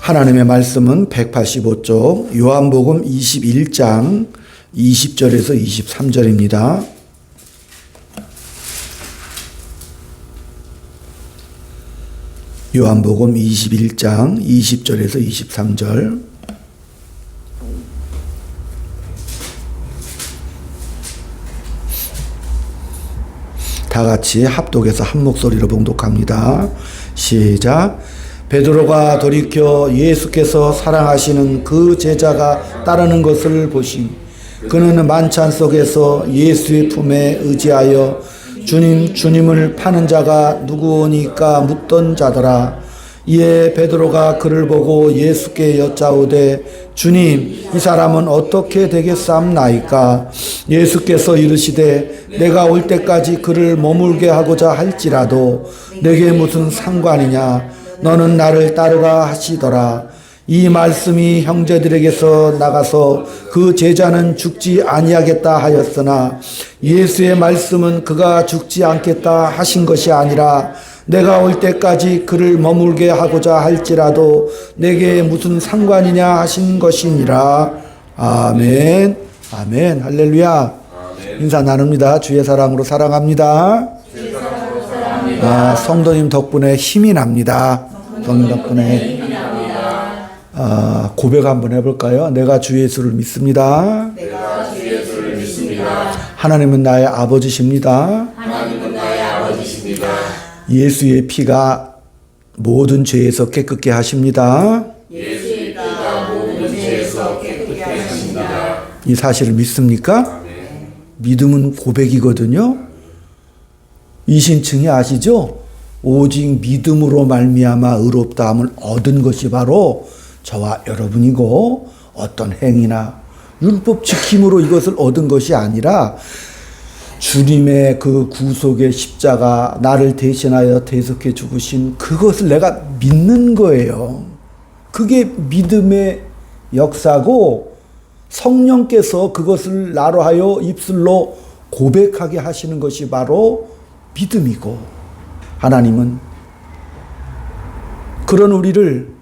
하나님의 말씀은 185쪽 요한복음 21장 20절에서 23절입니다. 요한복음 21장 20절에서 23절. 다 같이 합독해서 한 목소리로 봉독합니다. 시작. 베드로가 돌이켜 예수께서 사랑하시는 그 제자가 따르는 것을 보시니 그는 만찬 속에서 예수의 품에 의지하여 주님을 파는 자가 누구오니까 묻던 자더라. 이에 베드로가 그를 보고 예수께 여짜오되 주님, 이 사람은 어떻게 되겠사옵나이까? 예수께서 이르시되 내가 올 때까지 그를 머물게 하고자 할지라도 내게 무슨 상관이냐? 너는 나를 따르라 하시더라. 이 말씀이 형제들에게서 나가서 그 제자는 죽지 아니하겠다 하였으나 예수의 말씀은 그가 죽지 않겠다 하신 것이 아니라 내가 올 때까지 그를 머물게 하고자 할지라도 내게 무슨 상관이냐 하신 것이니라. 아멘. 아멘. 할렐루야. 아멘. 인사 나눕니다. 주의 사랑으로 사랑합니다. 성도님 덕분에 힘이 납니다. 성도님 덕분에 고백 한번 해볼까요? 내가 주 예수를 믿습니다. 내가 주 예수를 믿습니다. 하나님은 나의 아버지십니다. 하나님은 나의 아버지십니다. 예수의 피가 모든 죄에서 깨끗게 하십니다. 예수의 피가 모든 죄에서 깨끗게 하십니다. 이 사실을 믿습니까? 네. 믿음은 고백이거든요. 이신층이 아시죠? 오직 믿음으로 말미암아 의롭다함을 얻은 것이 바로 저와 여러분이고 어떤 행위나 율법 지킴으로 이것을 얻은 것이 아니라 주님의 그 구속의 십자가 나를 대신하여 대속해 죽으신 그것을 내가 믿는 거예요. 그게 믿음의 역사고 성령께서 그것을 나로 하여 입술로 고백하게 하시는 것이 바로 믿음이고 하나님은 그런 우리를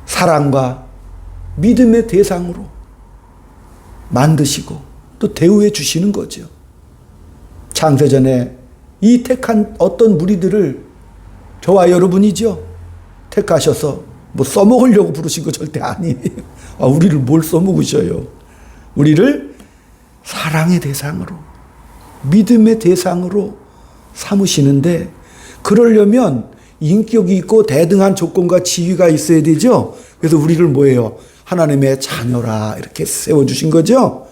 사랑과 믿음의 대상으로 만드시고 또 대우해 주시는 거죠. 창세전에 이 택한 어떤 무리들을 저와 여러분이죠. 택하셔서 뭐 써먹으려고 부르신 거 절대 아니에요. 우리를 뭘 써먹으셔요. 우리를 사랑의 대상으로 믿음의 대상으로 삼으시는데 그러려면 인격이 있고 대등한 조건과 지위가 있어야 되죠. 그래서 우리를 뭐예요? 하나님의 자녀라 이렇게 세워주신 거죠.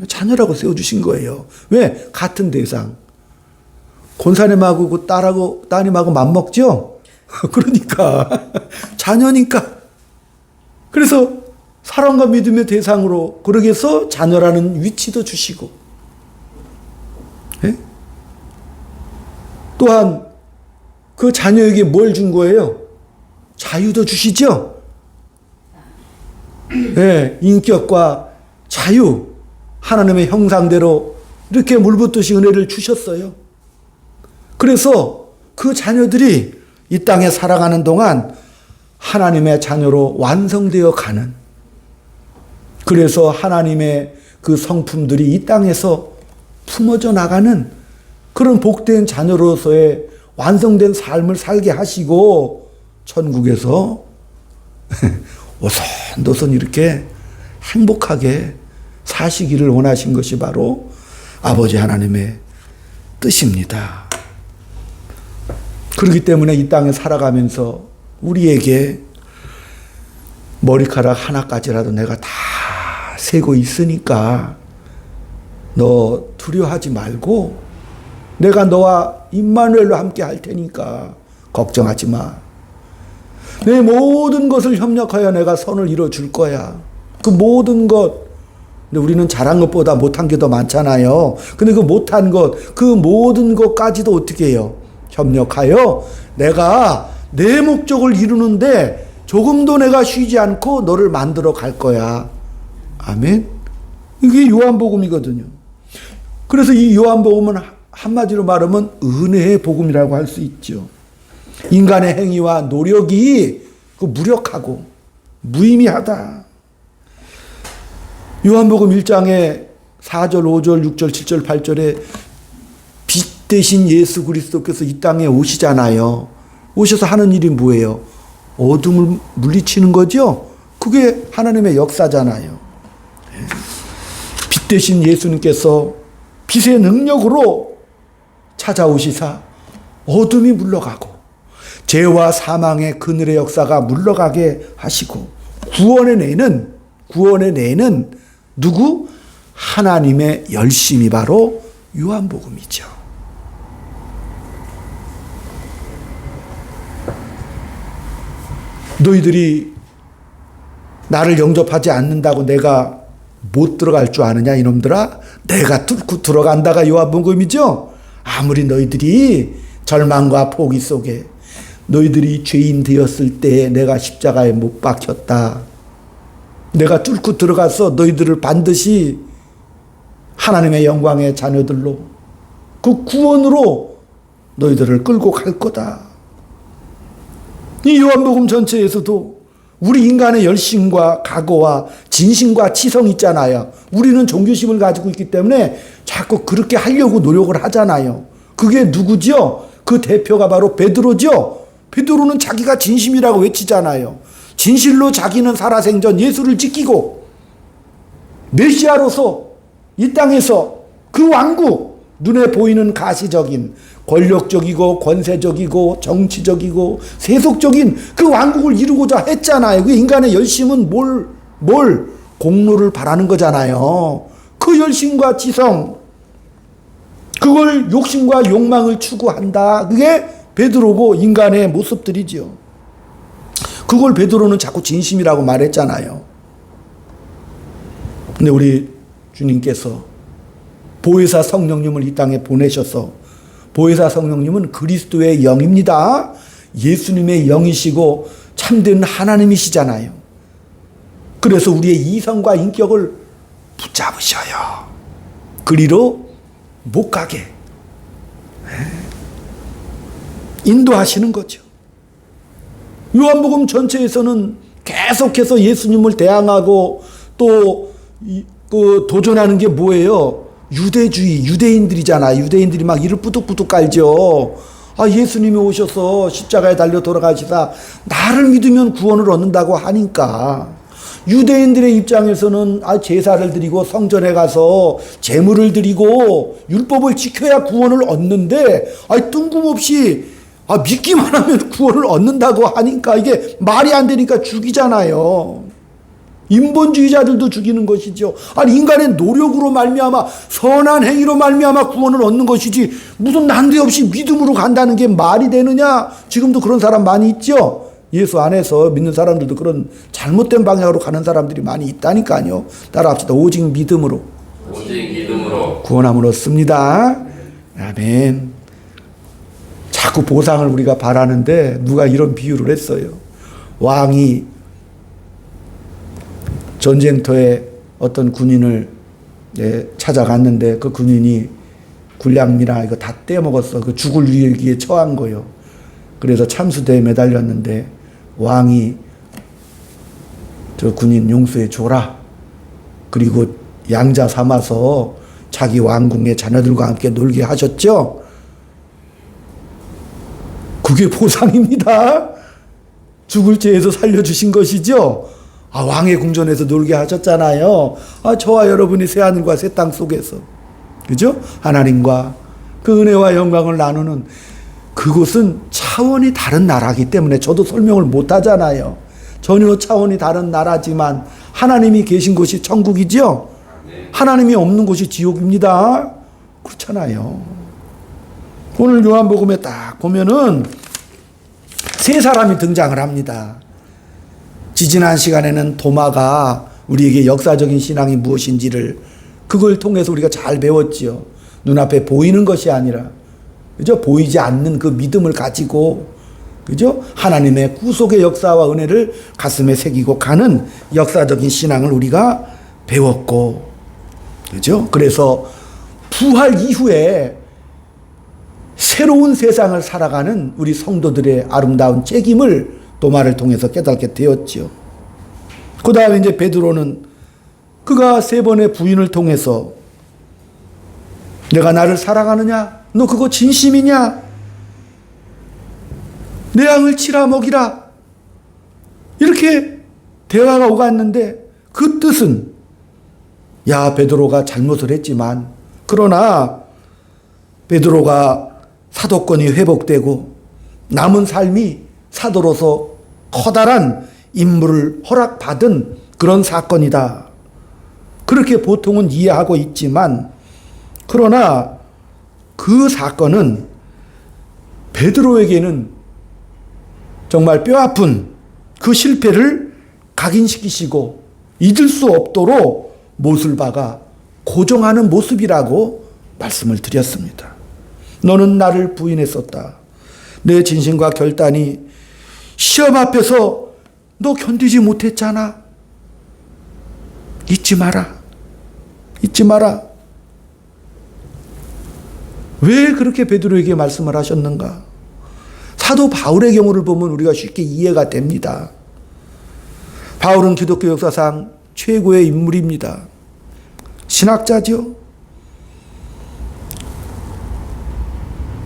자녀라고 세워주신 거예요. 왜? 같은 대상. 권사님하고 그 딸하고 따님하고 맞먹죠? 그러니까 자녀니까. 그래서 사랑과 믿음의 대상으로 그러기 위해서 자녀라는 위치도 주시고 예? 또한 그 자녀에게 뭘 준 거예요? 자유도 주시죠? 네, 인격과 자유, 하나님의 형상대로 이렇게 물붓듯이 은혜를 주셨어요. 그래서 그 자녀들이 이 땅에 살아가는 동안 하나님의 자녀로 완성되어 가는, 그래서 하나님의 그 성품들이 이 땅에서 품어져 나가는 그런 복된 자녀로서의 완성된 삶을 살게 하시고 천국에서 오손도손 이렇게 행복하게 사시기를 원하신 것이 바로 아버지 하나님의 뜻입니다. 그렇기 때문에 이 땅에 살아가면서 우리에게 머리카락 하나까지라도 내가 다 세고 있으니까 너 두려워하지 말고 내가 너와 임마누엘로 함께 할 테니까 걱정하지 마. 내 모든 것을 협력하여 내가 선을 이뤄줄 거야. 그 모든 것. 근데 우리는 잘한 것보다 못한 게 더 많잖아요. 근데 그 못한 것, 그 모든 것까지도 어떻게 해요? 협력하여 내가 내 목적을 이루는데 조금도 내가 쉬지 않고 너를 만들어 갈 거야. 아멘. 이게 요한복음이거든요. 그래서 이 요한복음은 한마디로 말하면 은혜의 복음이라고 할 수 있죠. 인간의 행위와 노력이 그 무력하고 무의미하다. 요한복음 1장에 4절, 5절, 6절, 7절, 8절에 빛 대신 예수 그리스도께서 이 땅에 오시잖아요. 오셔서 하는 일이 뭐예요? 어둠을 물리치는 거죠? 그게 하나님의 역사잖아요. 빛 대신 예수님께서 빛의 능력으로 찾아오시사 어둠이 물러가고 죄와 사망의 그늘의 역사가 물러가게 하시고 구원의 내는 누구? 하나님의 열심이 바로 요한복음이죠. 너희들이 나를 영접하지 않는다고 내가 못 들어갈 줄 아느냐 이놈들아? 내가 뚫고 들어간다가 요한복음이죠. 아무리 너희들이 절망과 포기 속에 너희들이 죄인 되었을 때 내가 십자가에 못 박혔다. 내가 뚫고 들어가서 너희들을 반드시 하나님의 영광의 자녀들로 그 구원으로 너희들을 끌고 갈 거다. 이 요한복음 전체에서도 우리 인간의 열심과 각오와 진심과 치성이 있잖아요. 우리는 종교심을 가지고 있기 때문에 자꾸 그렇게 하려고 노력을 하잖아요. 그게 누구죠? 그 대표가 바로 베드로죠. 베드로는 자기가 진심이라고 외치잖아요. 진실로 자기는 살아생전 예수를 지키고 메시아로서 이 땅에서 그 왕국, 눈에 보이는 가시적인 권력적이고 권세적이고 정치적이고 세속적인 그 왕국을 이루고자 했잖아요. 그 인간의 열심은 뭘 공로를 바라는 거잖아요. 그 열심과 지성, 그걸 욕심과 욕망을 추구한다. 그게 베드로고 인간의 모습들이죠. 그걸 베드로는 자꾸 진심이라고 말했잖아요. 근데 우리 주님께서 보혜사 성령님을 이 땅에 보내셔서, 보혜사 성령님은 그리스도의 영입니다. 예수님의 영이시고 참된 하나님이시잖아요. 그래서 우리의 이성과 인격을 붙잡으셔요. 그리로 못 가게 인도하시는 거죠. 요한복음 전체에서는 계속해서 예수님을 대항하고 또 도전하는 게 뭐예요? 유대주의, 유대인들이잖아. 유대인들이 막 이를 뿌뚝뿌뚝 깔죠. 아, 예수님이 오셔서 십자가에 달려 돌아가시다 나를 믿으면 구원을 얻는다고 하니까 유대인들의 입장에서는 제사를 드리고 성전에 가서 제물을 드리고 율법을 지켜야 구원을 얻는데 뜬금없이 믿기만 하면 구원을 얻는다고 하니까 이게 말이 안 되니까 죽이잖아요. 인본주의자들도 죽이는 것이죠. 인간의 노력으로 말미암아 선한 행위로 말미암아 구원을 얻는 것이지 무슨 난데없이 믿음으로 간다는 게 말이 되느냐? 지금도 그런 사람 많이 있죠. 예수 안에서 믿는 사람들도 그런 잘못된 방향으로 가는 사람들이 많이 있다니까요. 따라합시다. 오직 믿음으로 구원함을 얻습니다. 아멘. 자꾸 보상을 우리가 바라는데 누가 이런 비유를 했어요. 왕이 전쟁터에 어떤 군인을 찾아갔는데 그 군인이 군량미나 이거 다 떼먹었어. 그 죽을 위기에 처한 거예요. 그래서 참수대에 매달렸는데 왕이 저 군인 용서해 줘라. 그리고 양자 삼아서 자기 왕궁의 자녀들과 함께 놀게 하셨죠. 그게 보상입니다. 죽을 죄에서 살려주신 것이죠. 왕의 궁전에서 놀게 하셨잖아요. 저와 여러분이 새하늘과 새 땅 속에서, 그죠? 하나님과 그 은혜와 영광을 나누는 그곳은 차원이 다른 나라이기 때문에 저도 설명을 못 하잖아요. 전혀 차원이 다른 나라지만 하나님이 계신 곳이 천국이죠? 하나님이 없는 곳이 지옥입니다. 그렇잖아요. 오늘 요한복음에 딱 보면은 세 사람이 등장을 합니다. 지지난 시간에는 도마가 우리에게 역사적인 신앙이 무엇인지를 그걸 통해서 우리가 잘 배웠지요. 눈앞에 보이는 것이 아니라, 그죠? 보이지 않는 그 믿음을 가지고, 그죠? 하나님의 구속의 역사와 은혜를 가슴에 새기고 가는 역사적인 신앙을 우리가 배웠고, 그죠? 그래서 부활 이후에 새로운 세상을 살아가는 우리 성도들의 아름다운 책임을 도마를 통해서 깨닫게 되었지요. 그 다음에 이제 베드로는 그가 3번의 부인을 통해서 내가 나를 사랑하느냐? 너 그거 진심이냐? 내 양을 치라 먹이라. 이렇게 대화가 오갔는데 그 뜻은 야, 베드로가 잘못을 했지만 그러나 베드로가 사도권이 회복되고 남은 삶이 사도로서 커다란 임무를 허락받은 그런 사건이다. 그렇게 보통은 이해하고 있지만 그러나 그 사건은 베드로에게는 정말 뼈아픈 그 실패를 각인시키시고 잊을 수 없도록 못을 박아 고정하는 모습이라고 말씀을 드렸습니다. 너는 나를 부인했었다. 내 진심과 결단이 시험 앞에서 너 견디지 못했잖아. 잊지 마라. 잊지 마라. 왜 그렇게 베드로에게 말씀을 하셨는가? 사도 바울의 경우를 보면 우리가 쉽게 이해가 됩니다. 바울은 기독교 역사상 최고의 인물입니다. 신학자죠.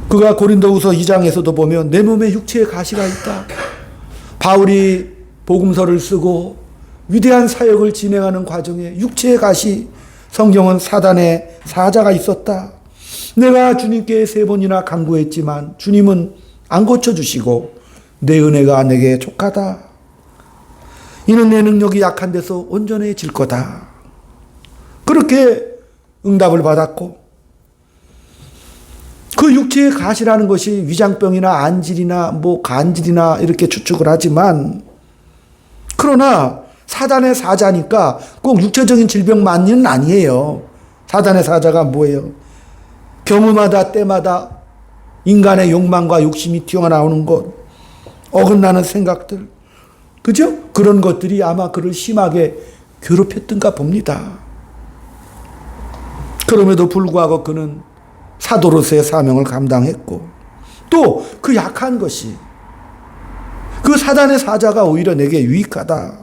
그가 고린도후서 2장에서도 보면 내 몸에 육체의 가시가 있다. 바울이 복음서를 쓰고 위대한 사역을 진행하는 과정에 육체의 가시, 성경은 사단의 사자가 있었다. 내가 주님께 3번이나 간구했지만 주님은 안 고쳐주시고 내 은혜가 내게 족하다. 이는 내 능력이 약한 데서 온전해질 거다. 그렇게 응답을 받았고 그 육체의 가시라는 것이 위장병이나 안질이나 뭐 간질이나 이렇게 추측을 하지만 그러나 사단의 사자니까 꼭 육체적인 질병만은 아니에요. 사단의 사자가 뭐예요? 경우마다 때마다 인간의 욕망과 욕심이 튀어나오는 것, 어긋나는 생각들, 그죠? 그런 것들이 아마 그를 심하게 괴롭혔던가 봅니다. 그럼에도 불구하고 그는 사도로서의 사명을 감당했고 또 그 약한 것이 그 사단의 사자가 오히려 내게 유익하다.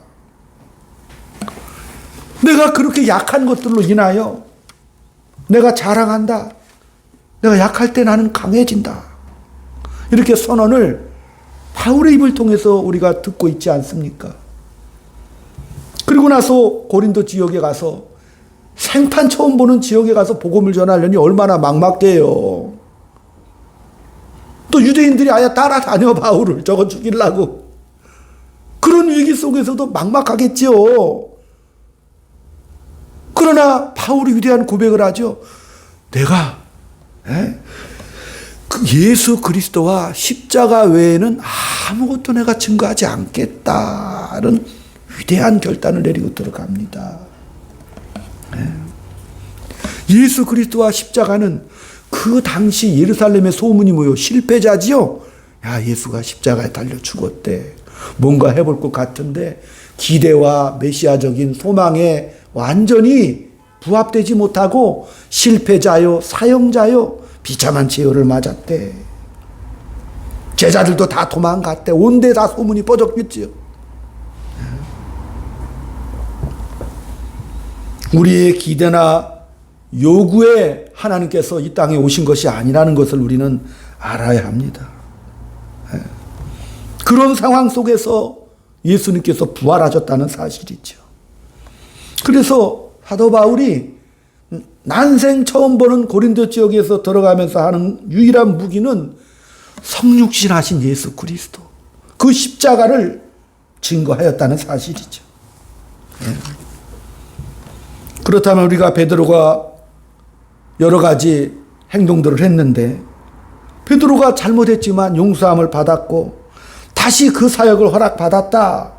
내가 그렇게 약한 것들로 인하여 내가 자랑한다. 내가 약할 때 나는 강해진다. 이렇게 선언을 바울의 입을 통해서 우리가 듣고 있지 않습니까? 그리고 나서 고린도 지역에 가서 생판 처음 보는 지역에 가서 복음을 전하려니 얼마나 막막해요. 또 유대인들이 아예 따라다녀 바울을 저거 죽이려고. 그런 위기 속에서도 막막하겠지요. 그러나 바울이 위대한 고백을 하죠. 내가 그 예수 그리스도와 십자가 외에는 아무것도 내가 증거하지 않겠다는 위대한 결단을 내리고 들어갑니다. 예수 그리스도와 십자가는 그 당시 예루살렘의 소문이 뭐요? 실패자지요? 야, 예수가 십자가에 달려 죽었대. 뭔가 해볼 것 같은데 기대와 메시아적인 소망에 완전히 부합되지 못하고 실패자요, 사형자요, 비참한 제어를 맞았대. 제자들도 다 도망갔대. 온데 다 소문이 뻗었겠지요. 우리의 기대나 요구에 하나님께서 이 땅에 오신 것이 아니라는 것을 우리는 알아야 합니다. 그런 상황 속에서 예수님께서 부활하셨다는 사실이죠. 그래서 사도 바울이 난생 처음 보는 고린도 지역에서 들어가면서 하는 유일한 무기는 성육신하신 예수 그리스도, 그 십자가를 증거하였다는 사실이죠. 그렇다면 우리가 베드로가 여러 가지 행동들을 했는데 베드로가 잘못했지만 용서함을 받았고 다시 그 사역을 허락받았다.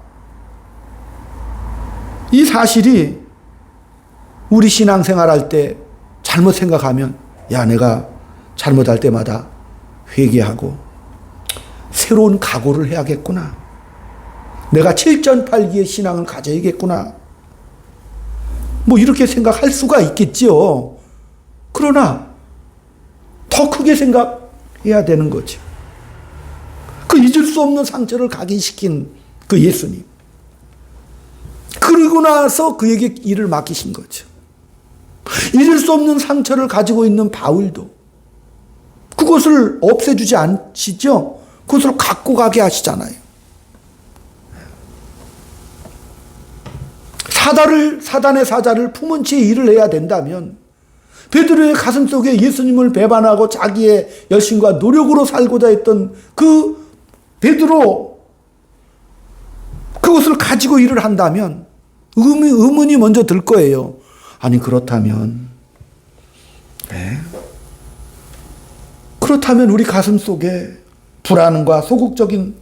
이 사실이 우리 신앙생활할 때 잘못 생각하면 야, 내가 잘못할 때마다 회개하고 새로운 각오를 해야겠구나. 내가 7전팔기의 신앙을 가져야겠구나. 뭐 이렇게 생각할 수가 있겠지요. 그러나 더 크게 생각해야 되는 거죠. 그 그 잊을 수 없는 상처를 각인시킨 그 예수님. 그러고 나서 그에게 일을 맡기신 거죠. 잊을 수 없는 상처를 가지고 있는 바울도 그것을 없애주지 않으시죠? 그것을 갖고 가게 하시잖아요. 사단의 사자를 품은 채 일을 해야 된다면 베드로의 가슴 속에 예수님을 배반하고 자기의 열심과 노력으로 살고자 했던 그 베드로, 그것을 가지고 일을 한다면 의문이 먼저 들 거예요. 아니 그렇다면 그렇다면 우리 가슴 속에 불안과 소극적인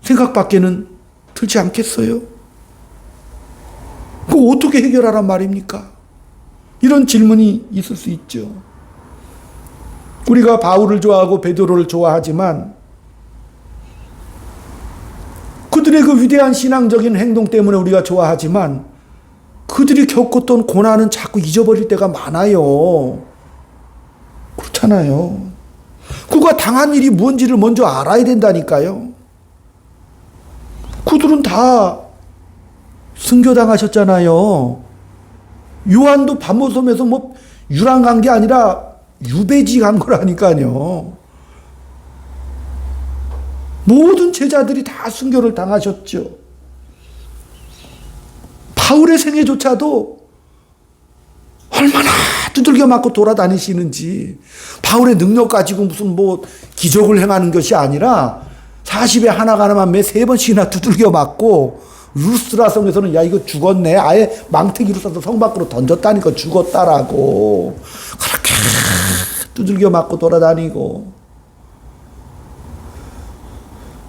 생각밖에는 들지 않겠어요? 그거 어떻게 해결하란 말입니까? 이런 질문이 있을 수 있죠. 우리가 바울을 좋아하고 베드로를 좋아하지만 그들의 그 위대한 신앙적인 행동 때문에 우리가 좋아하지만 그들이 겪었던 고난은 자꾸 잊어버릴 때가 많아요. 그렇잖아요. 그가 당한 일이 뭔지를 먼저 알아야 된다니까요. 그들은 다 순교당하셨잖아요. 요한도 반모섬에서 뭐 유랑 간 게 아니라 유배지 간 거라니까요. 모든 제자들이 다 순교를 당하셨죠. 바울의 생애조차도 얼마나 두들겨 맞고 돌아다니시는지, 바울의 능력 가지고 무슨 뭐 기적을 행하는 것이 아니라 40에 하나만 매 3번씩이나 두들겨 맞고, 루스드라 성에서는 야 이거 죽었네, 아예 망태기로 싸서 성 밖으로 던졌다니까 죽었다라고 그렇게 두들겨 맞고 돌아다니고,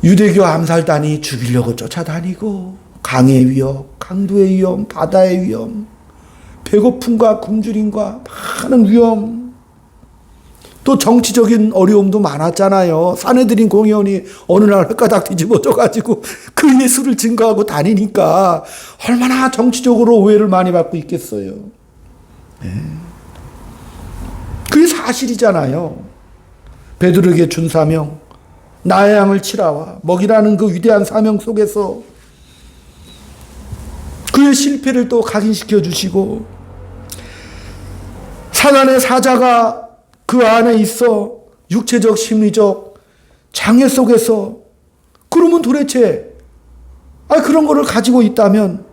유대교 암살단이 죽이려고 쫓아다니고, 강의 위험, 강도의 위험, 바다의 위험, 배고픔과 굶주림과 많은 위험, 또 정치적인 어려움도 많았잖아요. 사내들인 공의원이 어느 날 횟가닥 뒤집어져가지고 그 예수를 증거하고 다니니까 얼마나 정치적으로 오해를 많이 받고 있겠어요. 그게 사실이잖아요. 베드로에게 준 사명, 나의 양을 치라와 먹이라는 그 위대한 사명 속에서 그의 실패를 또 각인시켜 주시고, 사단의 사자가 그 안에 있어 육체적 심리적 장애 속에서, 그러면 도대체 그런 거를 가지고 있다면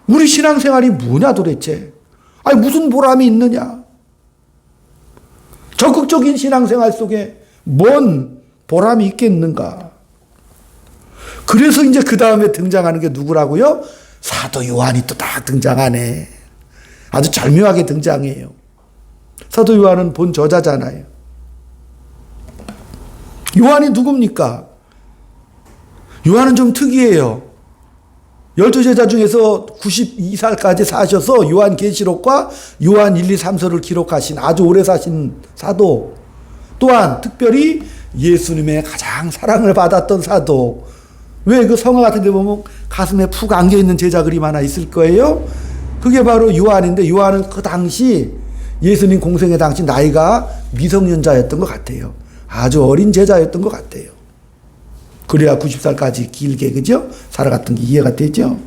우리 신앙생활이 뭐냐 도대체? 무슨 보람이 있느냐? 적극적인 신앙생활 속에 뭔 보람이 있겠는가? 그래서 이제 그 다음에 등장하는 게 누구라고요? 사도 요한이 또 딱 등장하네. 아주 절묘하게 등장해요. 사도 요한은 본 저자잖아요. 요한이 누굽니까? 요한은 좀 특이해요. 12제자 중에서 92살까지 사셔서 요한계시록과 요한 1, 2, 3서를 기록하신 아주 오래 사신 사도, 또한 특별히 예수님의 가장 사랑을 받았던 사도. 왜 그 성화 같은 데 보면 가슴에 푹 안겨있는 제자 그림 하나 있을 거예요? 그게 바로 요한인데, 요한은 그 당시 예수님 공생의 당시 나이가 미성년자였던 것 같아요. 아주 어린 제자였던 것 같아요. 그래야 90살까지 길게, 그죠? 살아갔던 게 이해가 되죠?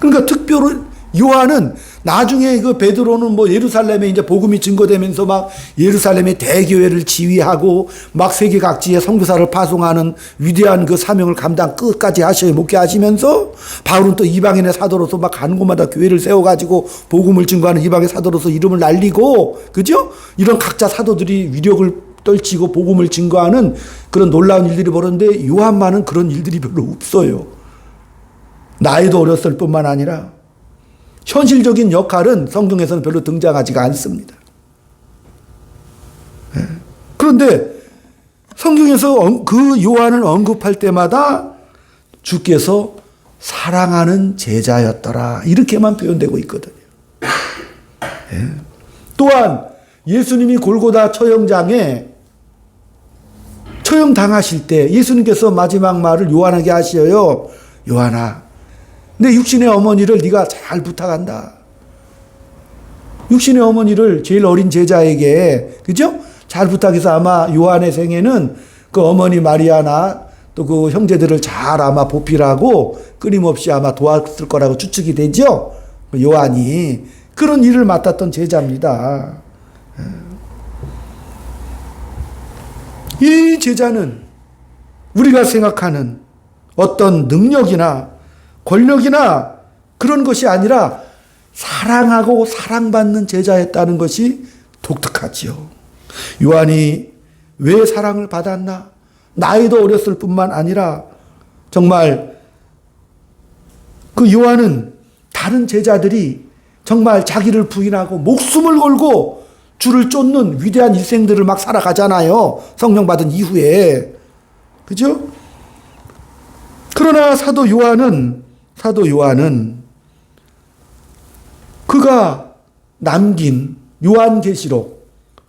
그러니까 특별히 요한은 나중에 그 베드로는 뭐 예루살렘에 이제 복음이 증거되면서 막 예루살렘의 대교회를 지휘하고 막 세계 각지에 선교사를 파송하는 위대한 그 사명을 끝까지 하셔야 목회하시면서, 바울은 또 이방인의 사도로서 막 가는 곳마다 교회를 세워가지고 복음을 증거하는 이방의 사도로서 이름을 날리고, 그죠? 이런 각자 사도들이 위력을 떨치고 복음을 증거하는 그런 놀라운 일들이 벌어졌는데, 요한만은 그런 일들이 별로 없어요. 나이도 어렸을 뿐만 아니라 현실적인 역할은 성경에서는 별로 등장하지가 않습니다. 그런데 성경에서 그 요한을 언급할 때마다 주께서 사랑하는 제자였더라, 이렇게만 표현되고 있거든요. 또한 예수님이 골고다 처형장에 처형당하실 때 예수님께서 마지막 말을 요한에게 하셔요. 요한아, 내 육신의 어머니를 네가 잘 부탁한다. 육신의 어머니를 제일 어린 제자에게, 그죠? 잘 부탁해서 아마 요한의 생애는 그 어머니 마리아나 또 그 형제들을 잘 아마 보필하고 끊임없이 아마 도왔을 거라고 추측이 되죠. 요한이 그런 일을 맡았던 제자입니다. 이 제자는 우리가 생각하는 어떤 능력이나 권력이나 그런 것이 아니라 사랑하고 사랑받는 제자였다는 것이 독특하지요. 요한이 왜 사랑을 받았나? 나이도 어렸을 뿐만 아니라 정말 그 요한은 다른 제자들이 정말 자기를 부인하고 목숨을 걸고 주를 쫓는 위대한 일생들을 막 살아가잖아요. 성령 받은 이후에. 그죠? 그러나 사도 요한은 그가 남긴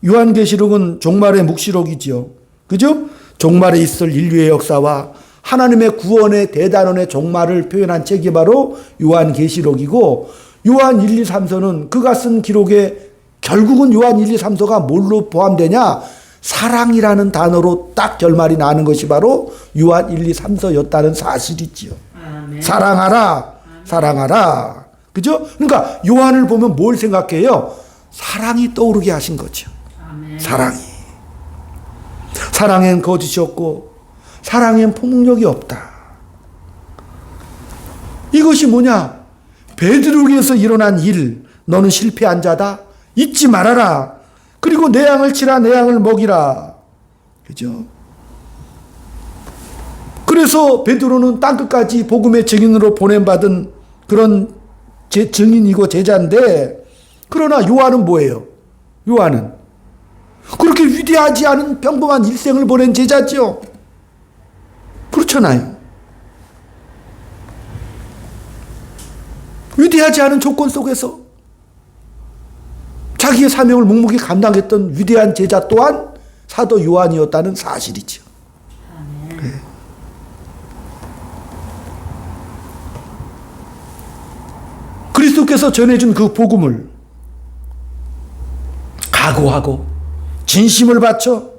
요한계시록은 종말의 묵시록이지요. 그죠? 종말에 있을 인류의 역사와 하나님의 구원의 대단원의 종말을 표현한 책이 바로 요한계시록이고, 요한 1, 2, 3서는 그가 쓴 기록에 결국은 요한 1, 2, 3서가 뭘로 포함되냐? 사랑이라는 단어로 딱 결말이 나는 것이 바로 요한 1, 2, 3서였다는 사실이지요. 아멘. 사랑하라. 그죠? 그러니까 요한을 보면 뭘 생각해요? 사랑이 떠오르게 하신 거죠. 아멘. 사랑엔 거짓이 없고 사랑엔 폭력이 없다. 이것이 뭐냐? 베드로에게서 일어난 일, 너는 실패한 자다. 잊지 말아라. 그리고 내 양을 치라, 내 양을 먹이라. 그죠? 그래서 베드로는 땅끝까지 복음의 증인으로 보냄받은 그런 증인이고 제자인데, 그러나 요한은 뭐예요? 요한은 그렇게 위대하지 않은 평범한 일생을 보낸 제자죠. 그렇잖아요. 위대하지 않은 조건 속에서 자기의 사명을 묵묵히 감당했던 위대한 제자 또한 사도 요한이었다는 사실이죠. 네. 그리스도께서 전해준 그 복음을 각오하고 진심을 바쳐,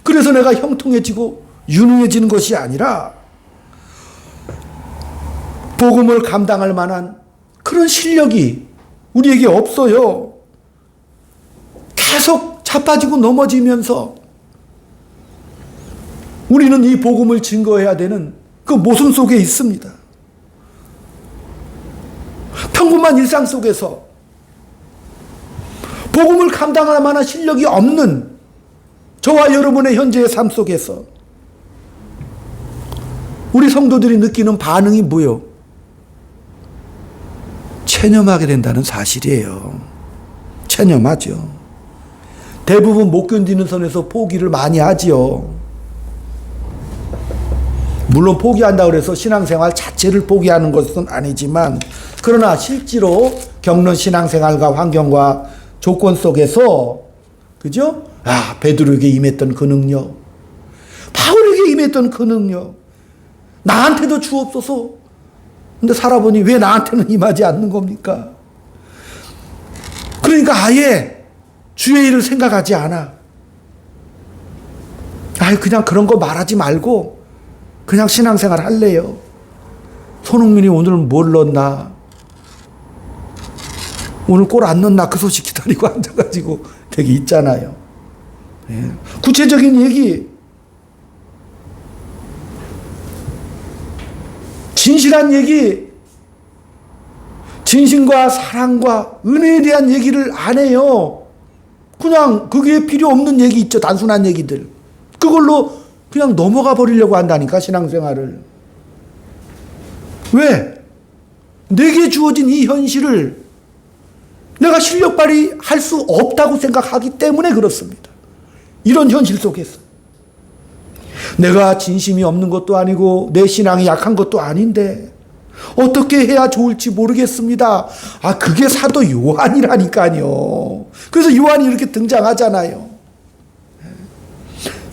그래서 내가 형통해지고 유능해지는 것이 아니라 복음을 감당할 만한 그런 실력이 우리에게 없어요. 계속 자빠지고 넘어지면서 우리는 이 복음을 증거해야 되는 그 모순 속에 있습니다. 평범한 일상 속에서 복음을 감당할 만한 실력이 없는 저와 여러분의 현재의 삶 속에서 우리 성도들이 느끼는 반응이 뭐요? 체념하게 된다는 사실이에요. 체념하죠. 대부분 못 견디는 선에서 포기를 많이 하지요. 물론 포기한다고 해서 신앙생활 자체를 포기하는 것은 아니지만, 그러나 실제로 겪는 신앙생활과 환경과 조건 속에서, 그죠? 베드로에게 임했던 그 능력, 바울에게 임했던 그 능력, 나한테도 주옵소서. 근데 살아보니 왜 나한테는 임하지 않는 겁니까? 그러니까 아예 주의 일을 생각하지 않아. 그냥 그런 거 말하지 말고 그냥 신앙생활 할래요. 손흥민이 오늘은 뭘 넣었나? 오늘 골 안 넣었나? 그 소식 기다리고 앉아가지고 되게 있잖아요. 예. 구체적인 얘기, 진실한 얘기, 진심과 사랑과 은혜에 대한 얘기를 안 해요. 그냥 그게 필요 없는 얘기 있죠. 단순한 얘기들. 그걸로 그냥 넘어가 버리려고 한다니까, 신앙생활을. 왜? 내게 주어진 이 현실을 내가 실력 발휘할 수 없다고 생각하기 때문에 그렇습니다. 이런 현실 속에서. 내가 진심이 없는 것도 아니고 내 신앙이 약한 것도 아닌데 어떻게 해야 좋을지 모르겠습니다. 그게 사도 요한이라니까요. 그래서 요한이 이렇게 등장하잖아요.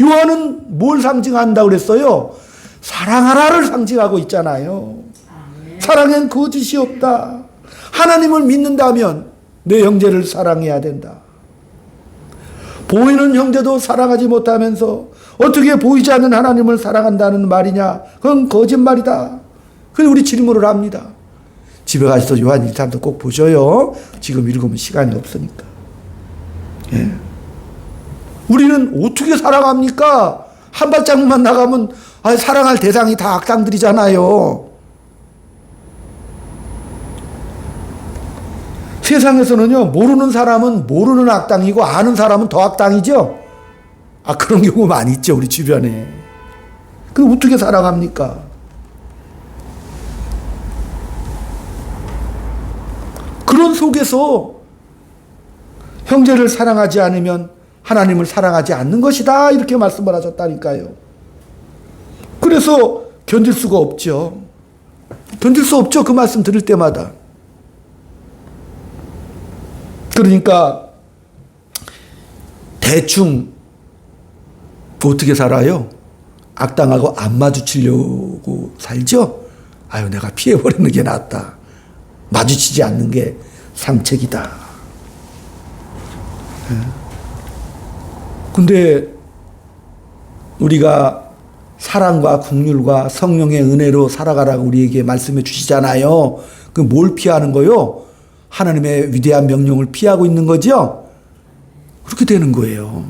요한은 뭘 상징한다고 그랬어요? 사랑하라를 상징하고 있잖아요. 사랑엔 거짓이 없다. 하나님을 믿는다면 내 형제를 사랑해야 된다. 보이는 형제도 사랑하지 못하면서 어떻게 보이지 않는 하나님을 사랑한다는 말이냐? 그건 거짓말이다. 그래서 우리 질문을 합니다. 집에 가셔서 요한 1장도 꼭 보셔요. 지금 읽으면 시간이 없으니까. 예. 우리는 어떻게 사랑합니까? 한 발짝만 나가면 사랑할 대상이 다 악당들이잖아요. 세상에서는요, 모르는 사람은 모르는 악당이고 아는 사람은 더 악당이죠. 그런 경우 많이 있죠, 우리 주변에. 그럼 어떻게 사랑합니까? 그런 속에서 형제를 사랑하지 않으면 하나님을 사랑하지 않는 것이다, 이렇게 말씀을 하셨다니까요. 그래서 견딜 수가 없죠. 견딜 수 없죠, 그 말씀 들을 때마다. 그러니까 대충 어떻게 살아요? 악당하고 안 마주치려고 살죠? 내가 피해버리는 게 낫다. 마주치지 않는 게 상책이다. 근데 우리가 사랑과 긍휼과 성령의 은혜로 살아가라고 우리에게 말씀해 주시잖아요. 그 뭘 피하는 거요? 하나님의 위대한 명령을 피하고 있는 거죠? 그렇게 되는 거예요.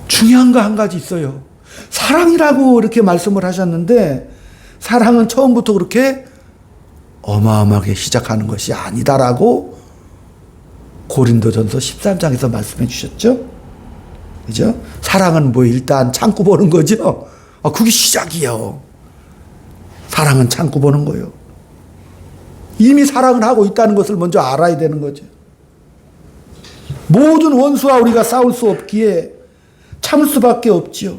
중요한 거 한 가지 있어요. 사랑이라고 이렇게 말씀을 하셨는데, 사랑은 처음부터 그렇게 어마어마하게 시작하는 것이 아니다라고 고린도전서 13장에서 말씀해 주셨죠? 그죠? 사랑은 일단 참고 보는 거죠? 그게 시작이에요. 사랑은 참고 보는 거예요. 이미 사랑을 하고 있다는 것을 먼저 알아야 되는 거죠. 모든 원수와 우리가 싸울 수 없기에 참을 수밖에 없지요.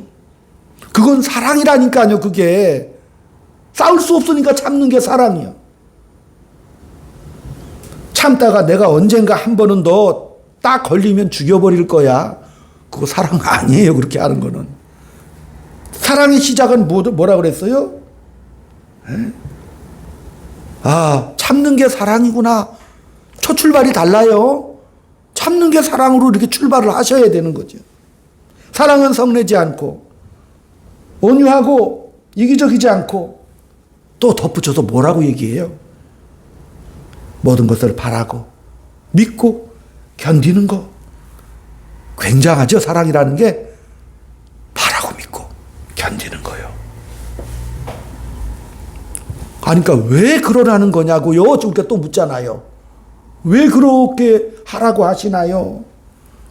그건 사랑이라니까요, 그게. 싸울 수 없으니까 참는 게 사랑이요. 참다가 내가 언젠가 한 번은 너 딱 걸리면 죽여버릴 거야. 그거 사랑 아니에요, 그렇게 하는 거는. 사랑의 시작은 뭐라 그랬어요? 참는 게 사랑이구나. 첫 출발이 달라요. 참는 게 사랑으로 이렇게 출발을 하셔야 되는 거죠. 사랑은 성내지 않고, 온유하고, 이기적이지 않고, 또 덧붙여서 뭐라고 얘기해요? 모든 것을 바라고, 믿고, 견디는 거. 굉장하죠, 사랑이라는 게. 바라고 믿고, 견디는 거예요. 그러니까 왜 그러라는 거냐고요? 우리가 또 묻잖아요. 왜 그렇게 하라고 하시나요?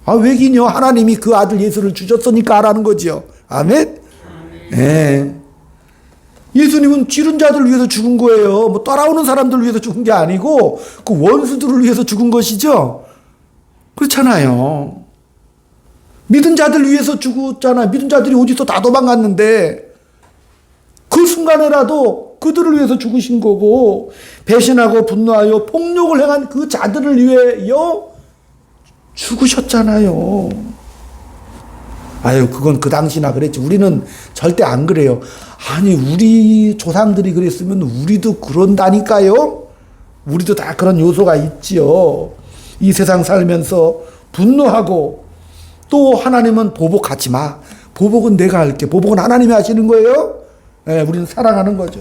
왜긴요? 하나님이 그 아들 예수를 주셨으니까 하라는 거죠. 아멘? 네. 예수님은 찌른 자들 위해서 죽은 거예요. 따라오는 사람들 위해서 죽은 게 아니고 그 원수들을 위해서 죽은 것이죠. 그렇잖아요. 믿은 자들 위해서 죽었잖아요. 믿은 자들이 어디서 다 도망갔는데 그 순간에라도 그들을 위해서 죽으신 거고, 배신하고 분노하여 폭력을 행한 그 자들을 위하여 죽으셨잖아요. 그건 그 당시나 그랬지. 우리는 절대 안 그래요. 우리 조상들이 그랬으면 우리도 그런다니까요. 우리도 다 그런 요소가 있지요. 이 세상 살면서 분노하고, 또 하나님은 보복하지 마. 보복은 내가 할게. 보복은 하나님이 하시는 거예요. 우리는 사랑하는 거죠.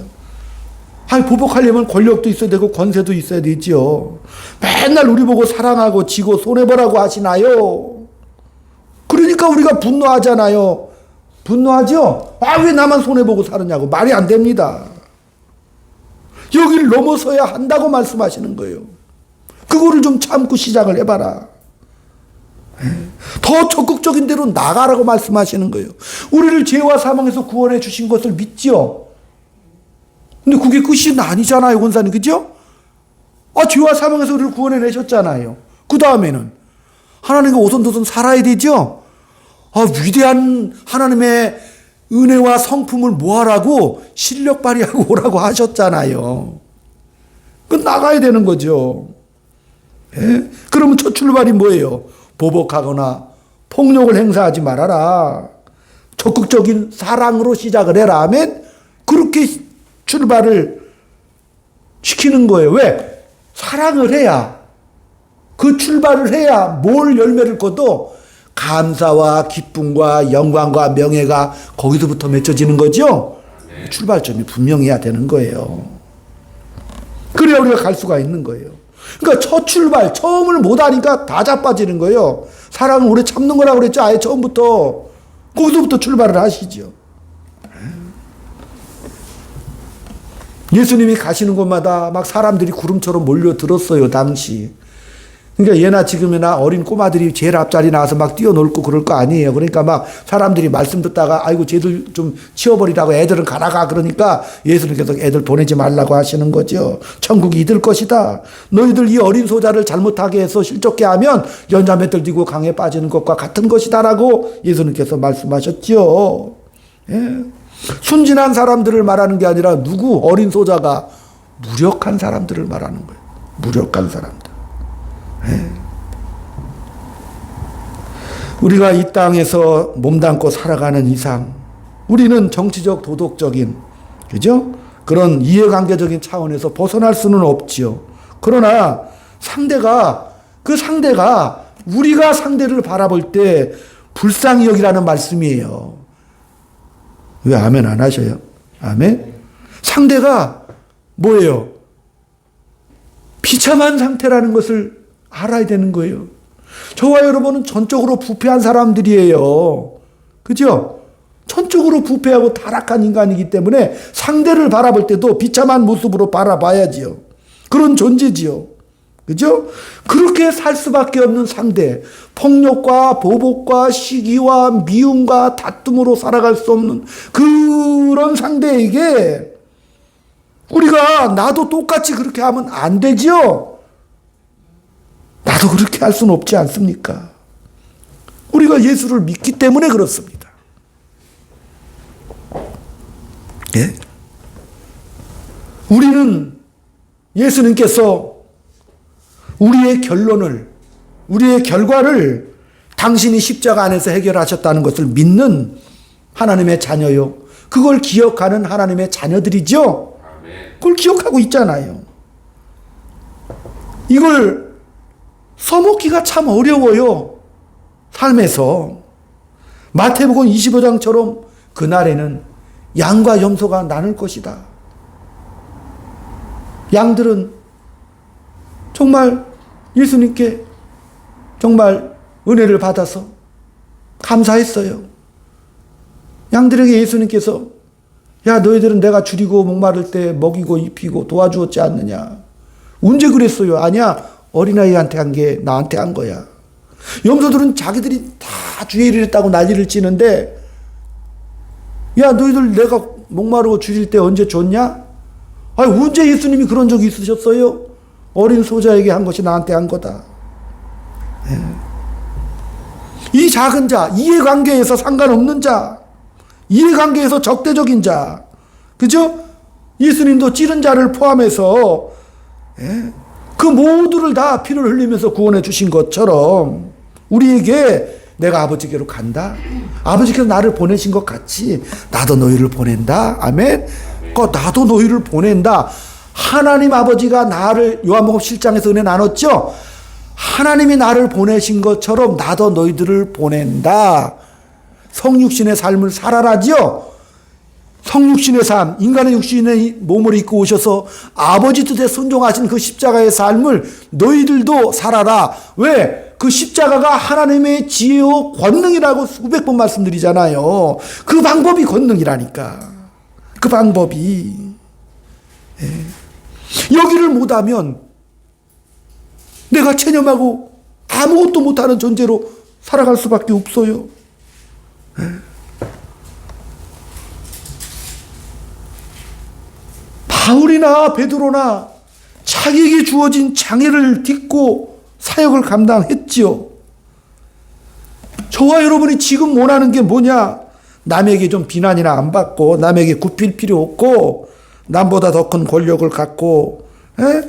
보복하려면 권력도 있어야 되고 권세도 있어야 되지요. 맨날 우리 보고 사랑하고 지고 손해보라고 하시나요? 그러니까 우리가 분노하잖아요. 분노하죠? 왜 나만 손해보고 사느냐고. 말이 안 됩니다. 여기를 넘어서야 한다고 말씀하시는 거예요. 그거를 좀 참고 시작을 해봐라. 더 적극적인 대로 나가라고 말씀하시는 거예요. 우리를 죄와 사망에서 구원해 주신 것을 믿지요. 근데 그게 끝이 아니잖아요, 권사님. 그죠? 죄와 사망에서 우리를 구원해 내셨잖아요. 그 다음에는 하나님과 오손도손 살아야 되죠? 위대한 하나님의 은혜와 성품을 모아라고 실력 발휘하고 오라고 하셨잖아요. 나가야 되는 거죠. 그러면 첫 출발이 뭐예요? 보복하거나 폭력을 행사하지 말아라. 적극적인 사랑으로 시작을 해라. 아멘? 그렇게 출발을 시키는 거예요. 왜? 사랑을 해야, 그 출발을 해야 뭘 열매를 거둬? 감사와 기쁨과 영광과 명예가 거기서부터 맺혀지는 거죠. 출발점이 분명해야 되는 거예요. 그래야 우리가 갈 수가 있는 거예요. 그러니까 첫 출발, 처음을 못하니까 다 자빠지는 거예요. 사랑은 오래 참는 거라고 그랬죠. 아예 처음부터. 거기서부터 출발을 하시죠. 예수님이 가시는 곳마다 막 사람들이 구름처럼 몰려들었어요, 당시. 그러니까 예나 지금이나 어린 꼬마들이 제일 앞자리 나와서 막 뛰어놀고 그럴 거 아니에요. 그러니까 막 사람들이 말씀 듣다가 아이고 쟤들 좀 치워버리라고 애들은 가라가 그러니까 예수님께서 애들 보내지 말라고 하시는 거죠. 천국이 이들 것이다. 너희들 이 어린 소자를 잘못하게 해서 실족게 하면 연자맷들 들고 강에 빠지는 것과 같은 것이다라고 예수님께서 말씀하셨죠. 예. 순진한 사람들을 말하는 게 아니라 누구 어린 소자가 무력한 사람들을 말하는 거예요. 무력한 사람들. 우리가 이 땅에서 몸담고 살아가는 이상 우리는 정치적 도덕적인 그죠? 그런 이해관계적인 차원에서 벗어날 수는 없지요. 그러나 그 상대가 우리가 상대를 바라볼 때 불쌍히 여기라는 말씀이에요. 왜 아멘 안 하셔요? 아멘? 상대가 뭐예요? 비참한 상태라는 것을 알아야 되는 거예요. 저와 여러분은 전적으로 부패한 사람들이에요. 그죠? 전적으로 부패하고 타락한 인간이기 때문에 상대를 바라볼 때도 비참한 모습으로 바라봐야지요. 그런 존재지요. 그죠? 그렇게 살 수밖에 없는 상대, 폭력과 보복과 시기와 미움과 다툼으로 살아갈 수 없는 그런 상대에게 우리가 나도 똑같이 그렇게 하면 안 되지요. 나도 그렇게 할 수는 없지 않습니까? 우리가 예수를 믿기 때문에 그렇습니다. 예? 우리는 예수님께서 우리의 결과를 당신이 십자가 안에서 해결하셨다는 것을 믿는 하나님의 자녀요. 그걸 기억하는 하나님의 자녀들이죠. 그걸 기억하고 있잖아요. 이걸 써먹기가 참 어려워요. 삶에서. 마태복음 25장처럼 그날에는 양과 염소가 나눌 것이다. 양들은 정말 예수님께 정말 은혜를 받아서 감사했어요. 양들에게 예수님께서 야 너희들은 내가 줄이고 목마를 때 먹이고 입히고 도와주었지 않느냐. 언제 그랬어요? 아니야. 어린아이한테 한 게 나한테 한 거야. 염소들은 자기들이 다 주의 일을 했다고 난리를 치는데 야 너희들 내가 목마르고 줄일 때 언제 줬냐? 아니 언제 예수님이 그런 적이 있으셨어요? 어린 소자에게 한 것이 나한테 한 거다. 예. 이 작은 자, 이해관계에서 상관없는 자, 이해관계에서 적대적인 자, 그죠? 예수님도 찌른 자를 포함해서 예. 그 모두를 다 피를 흘리면서 구원해 주신 것처럼 우리에게 내가 아버지께로 간다. 아버지께서 나를 보내신 것 같이 나도 너희를 보낸다. 아멘. 나도 너희를 보낸다. 하나님 아버지가 나를 요한복음 7장에서 은혜 나눴죠. 하나님이 나를 보내신 것처럼 나도 너희들을 보낸다. 성육신의 삶을 살아라지요. 성육신의 삶, 인간의 육신의 몸을 입고 오셔서 아버지 뜻에 순종하신 그 십자가의 삶을 너희들도 살아라. 왜? 그 십자가가 하나님의 지혜요 권능이라고 수백 번 말씀드리잖아요. 그 방법이 권능이라니까. 그 방법이. 예. 여기를 못하면 내가 체념하고 아무것도 못하는 존재로 살아갈 수밖에 없어요. 예. 바울이나 베드로나 자기에게 주어진 장애를 딛고 사역을 감당했지요. 저와 여러분이 지금 원하는 게 뭐냐? 남에게 좀 비난이나 안 받고 남에게 굽힐 필요 없고 남보다 더 큰 권력을 갖고 에?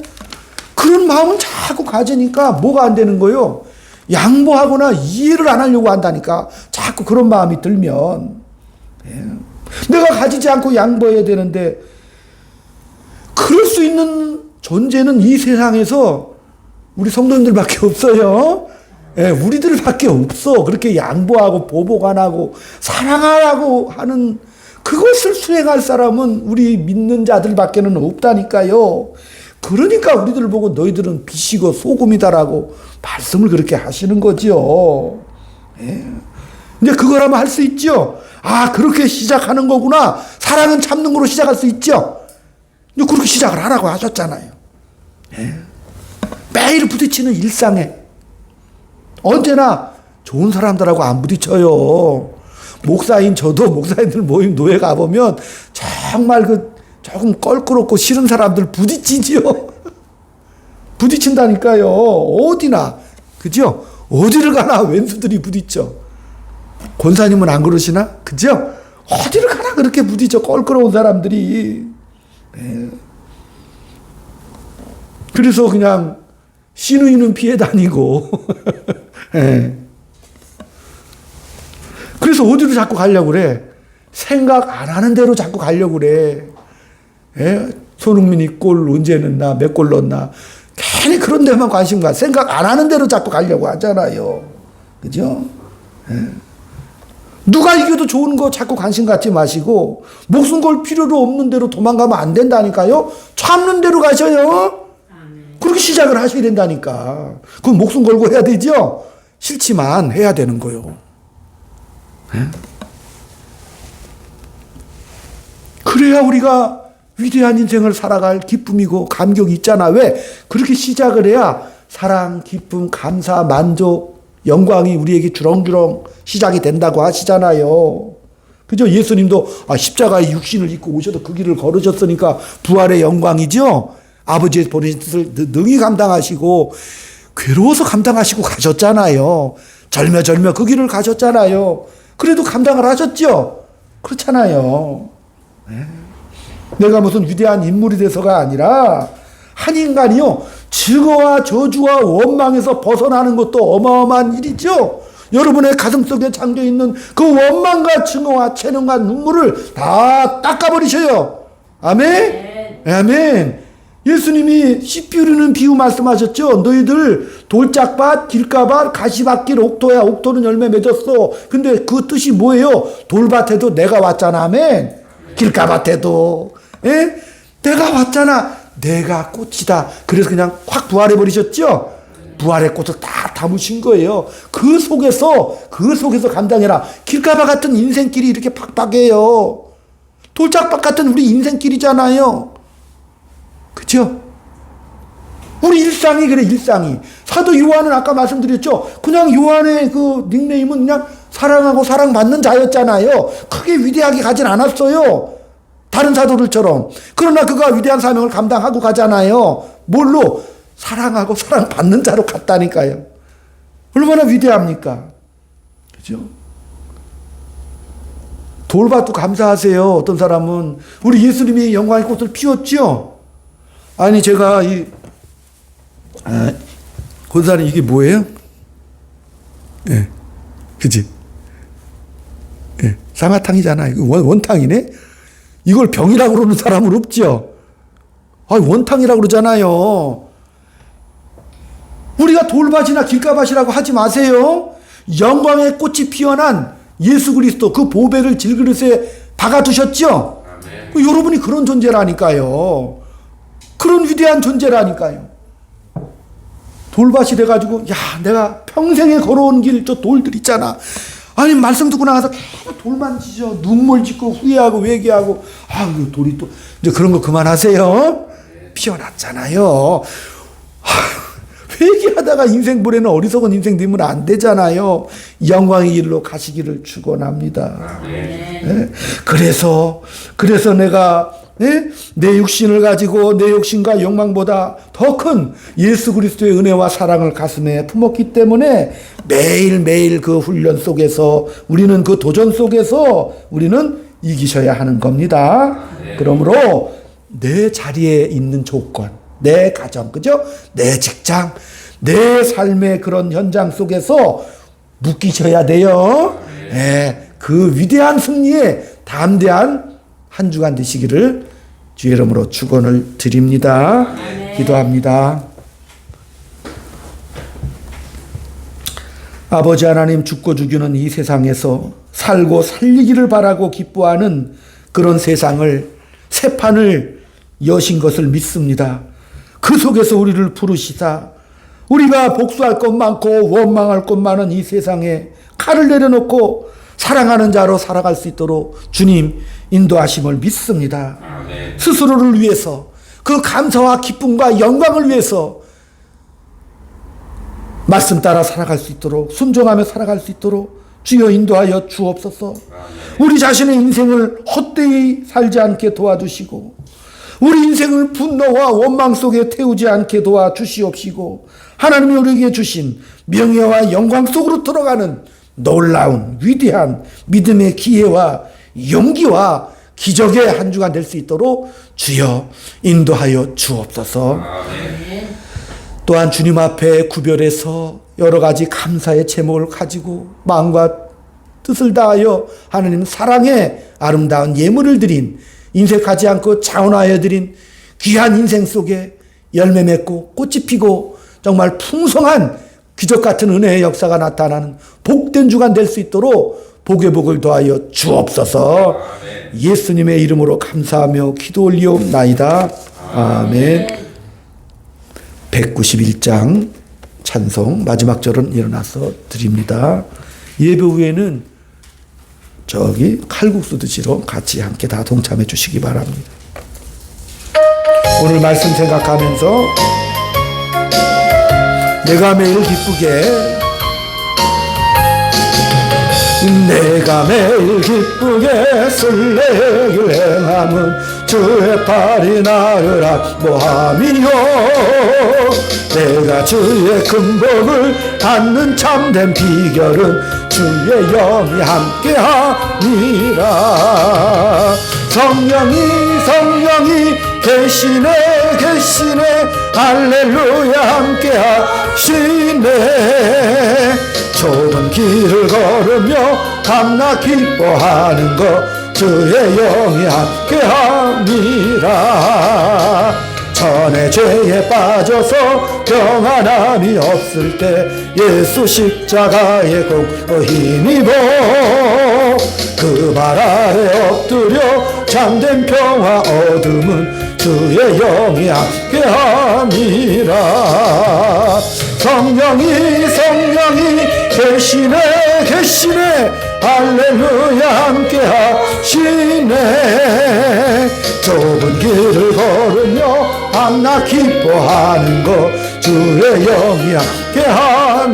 그런 마음은 자꾸 가지니까 뭐가 안 되는 거예요? 양보하거나 이해를 안 하려고 한다니까. 자꾸 그런 마음이 들면 에? 내가 가지지 않고 양보해야 되는데 그럴 수 있는 존재는 이 세상에서 우리 성도님들밖에 없어요. 예, 우리들밖에 없어. 그렇게 양보하고 보복안하고 사랑하라고 하는 그것을 수행할 사람은 우리 믿는 자들밖에는 없다니까요. 그러니까 우리들을 보고 너희들은 빛이고 소금이다라고 말씀을 그렇게 하시는 거죠. 예. 이제 그거라면 할 수 있죠. 아, 그렇게 시작하는 거구나. 사랑은 참는 거로 시작할 수 있죠. 이제 그렇게 시작을 하라고 하셨잖아요. 예. 매일 부딪히는 일상에 언제나 좋은 사람들하고 안 부딪혀요. 목사인 저도 목사님들 모임 노예 가보면 정말 조금 껄끄럽고 싫은 사람들 부딪히지요. 부딪힌다니까요. 어디나. 그죠? 어디를 가나 왼수들이 부딪혀. 권사님은 안 그러시나? 그죠? 어디를 가나 그렇게 부딪혀. 껄끄러운 사람들이. 네. 그래서 그냥 시누이는 피해 다니고. 네. 그래서 어디로 자꾸 가려고 그래? 생각 안 하는 대로 자꾸 가려고 그래. 예? 손흥민이 골 언제 넣나, 몇 골 넣나. 괜히 그런 데만 관심 가. 생각 안 하는 대로 자꾸 가려고 하잖아요. 그죠? 예. 누가 이겨도 좋은 거 자꾸 관심 갖지 마시고, 목숨 걸 필요도 없는 대로 도망가면 안 된다니까요? 참는 대로 가셔요? 그렇게 시작을 하셔야 된다니까. 그럼 목숨 걸고 해야 되죠? 싫지만 해야 되는 거요. 예? 그래야 우리가 위대한 인생을 살아갈 기쁨이고 감격이 있잖아. 왜? 그렇게 시작을 해야 사랑, 기쁨, 감사, 만족, 영광이 우리에게 주렁주렁 시작이 된다고 하시잖아요. 그죠? 예수님도 십자가의 육신을 입고 오셔도 그 길을 걸으셨으니까 부활의 영광이죠? 아버지의 보내신 뜻을 능히 감당하시고 괴로워서 감당하시고 가셨잖아요. 절며 그 길을 가셨잖아요. 그래도 감당을 하셨죠? 그렇잖아요. 네. 내가 무슨 위대한 인물이 돼서가 아니라 한 인간이요, 증오와 저주와 원망에서 벗어나는 것도 어마어마한 일이죠. 여러분의 가슴속에 잠겨있는 그 원망과 증오와 체념과 눈물을 다 닦아버리셔요. 아멘? 아멘. 예수님이 씨 뿌리는 비유 말씀하셨죠. 너희들 돌짝밭, 길가밭, 가시밭길, 옥토야. 옥토는 열매 맺었어. 근데 그 뜻이 뭐예요? 돌밭에도 내가 왔잖아. 아멘. 길가밭에도. 예? 내가 왔잖아. 내가 꽃이다. 그래서 그냥 확 부활해 버리셨죠? 부활의 꽃을 다 담으신 거예요. 그 속에서 감당해라. 길가밭 같은 인생길이 이렇게 팍팍해요. 돌짝밭 같은 우리 인생길이잖아요. 그죠? 우리 일상이 그래, 일상이. 사도 요한은 아까 말씀드렸죠? 그냥 요한의 그 닉네임은 그냥 사랑하고 사랑받는 자였잖아요. 크게 위대하게 가진 않았어요. 다른 사도들처럼. 그러나 그가 위대한 사명을 감당하고 가잖아요. 뭘로? 사랑하고 사랑받는 자로 갔다니까요. 얼마나 위대합니까? 그죠? 돌밭도 감사하세요. 어떤 사람은. 우리 예수님이 영광의 꽃을 피웠죠? 아니, 제가 권사님 이게 뭐예요? 예. 그치? 예. 쌍화탕이잖아. 원탕이네? 이걸 병이라고 그러는 사람은 없죠? 원탕이라고 그러잖아요. 우리가 돌밭이나 길가밭이라고 하지 마세요. 영광의 꽃이 피어난 예수 그리스도 그 보배를 질그릇에 박아두셨죠? 여러분이 그런 존재라니까요. 그런 위대한 존재라니까요. 돌밭이 돼가지고, 야, 내가 평생에 걸어온 길 저 돌들 있잖아. 아니, 말씀 듣고 나가서 계속 돌만 지죠. 눈물 짓고 후회하고 회개하고. 이 돌이 또, 이제 그런 거 그만하세요. 피어났잖아요. 회개하다가 인생불에는 어리석은 인생 되면 안 되잖아요. 영광의 길로 가시기를 축원합니다. 네? 그래서 내가 내 육신을 가지고 내 욕심과 욕망보다 더 큰 예수 그리스도의 은혜와 사랑을 가슴에 품었기 때문에 매일매일 그 훈련 속에서 우리는 그 도전 속에서 우리는 이기셔야 하는 겁니다. 그러므로 내 자리에 있는 조건, 내 가정, 그죠? 내 직장, 내 삶의 그런 현장 속에서 묶이셔야 돼요. 그 위대한 승리에 담대한 한 주간 되시기를 주의 이름으로 축원을 드립니다. 기도합니다. 아버지 하나님, 죽고 죽이는 이 세상에서 살고 살리기를 바라고 기뻐하는 그런 세상을, 새 판을 여신 것을 믿습니다. 그 속에서 우리를 부르시사 우리가 복수할 것 많고 원망할 것 많은 이 세상에 칼을 내려놓고 사랑하는 자로 살아갈 수 있도록 주님 인도하심을 믿습니다. 아멘. 스스로를 위해서, 그 감사와 기쁨과 영광을 위해서 말씀 따라 살아갈 수 있도록, 순종하며 살아갈 수 있도록 주여 인도하여 주옵소서. 우리 자신의 인생을 헛되이 살지 않게 도와주시고, 우리 인생을 분노와 원망 속에 태우지 않게 도와주시옵시고, 하나님이 우리에게 주신 명예와 영광 속으로 들어가는 놀라운 위대한 믿음의 기회와 용기와 기적의 한 주가 될 수 있도록 주여 인도하여 주옵소서. 아멘. 또한 주님 앞에 구별해서 여러 가지 감사의 제목을 가지고 마음과 뜻을 다하여 하나님 사랑의 아름다운 예물을 드린, 인색하지 않고 자원하여 드린 귀한 인생 속에 열매 맺고 꽃이 피고 정말 풍성한 기적 같은 은혜의 역사가 나타나는 복된 주간 될 수 있도록 복의 복을 더하여 주옵소서. 예수님의 이름으로 감사하며 기도 올리옵나이다. 아멘. 191장 찬송 마지막 절은 일어나서 드립니다. 예배 후에는 저기 칼국수 드시러 같이 함께 다 동참해 주시기 바랍니다. 오늘 말씀 생각하면서 내가 매일 기쁘게, 내가 매일 기쁘게 설레길 행함은 주의 팔이 나를 안보함이요, 내가 주의 큰 복을 받는 참된 비결은 주의 영이 함께함이라. 성령이 계시네 할렐루야 함께하시네. 좁은 길을 걸으며 밤낮 기뻐하는 것 주의 영이 함께함이라. 전에 죄에 빠져서 평안함이 없을 때 예수 십자가의 공로 힘입어 그 발 아래 엎드려 잠든 평화 얻음은 주의 영이 함께함이라. 성령이 계시네 할렐루야 함께하시네. 좁은 길을 걸으며 밤낮 기뻐하는 것 주의 영이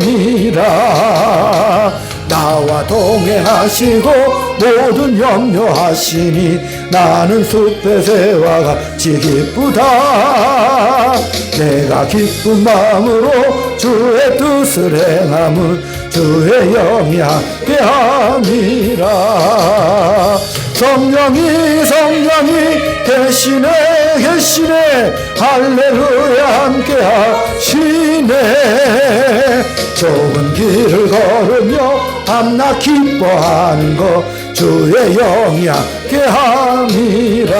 함께함이라. 나와 동행하시고 모든 염려하시니 나는 숲의 새와 같이 기쁘다. 내가 기쁜 마음으로 주의 뜻을 행함은 주의 영이 함께함이라. 성령이 계시네 할렐루야 함께하시네. 좁은 길을 걸으며 밤낮 기뻐하는 것 주의 영이 함께함이라.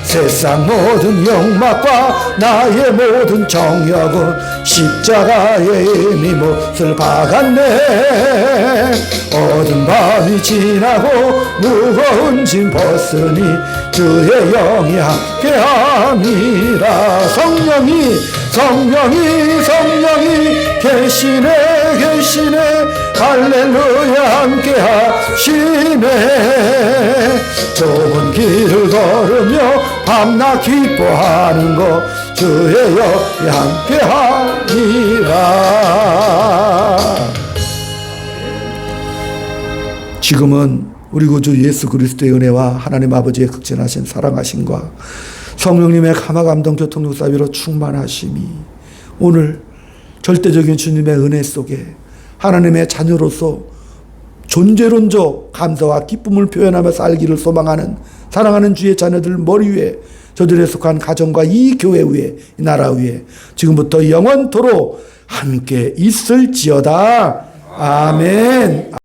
세상 모든 욕망과 나의 모든 정욕은 십자가에 이미 못을 박았네. 어두운 밤이 지나고 무거운 짐 벗으니 주의 영이 함께함이라. 성령이 계시네 할렐루야 함께하시네. 좁은 길을 걸으며 밤낮 기뻐하는 것 주의 영이 함께하니라. 지금은 우리 구주 예수 그리스도의 은혜와 하나님 아버지의 극진하신 사랑하심과 성령님의 감화감동 교통육사비로 충만하심이 오늘 절대적인 주님의 은혜 속에 하나님의 자녀로서 존재론적 감사와 기쁨을 표현하며 살기를 소망하는 사랑하는 주의 자녀들 머리 위에, 저들에 속한 가정과 이 교회 위에, 이 나라 위에 지금부터 영원토록 함께 있을지어다. 아멘.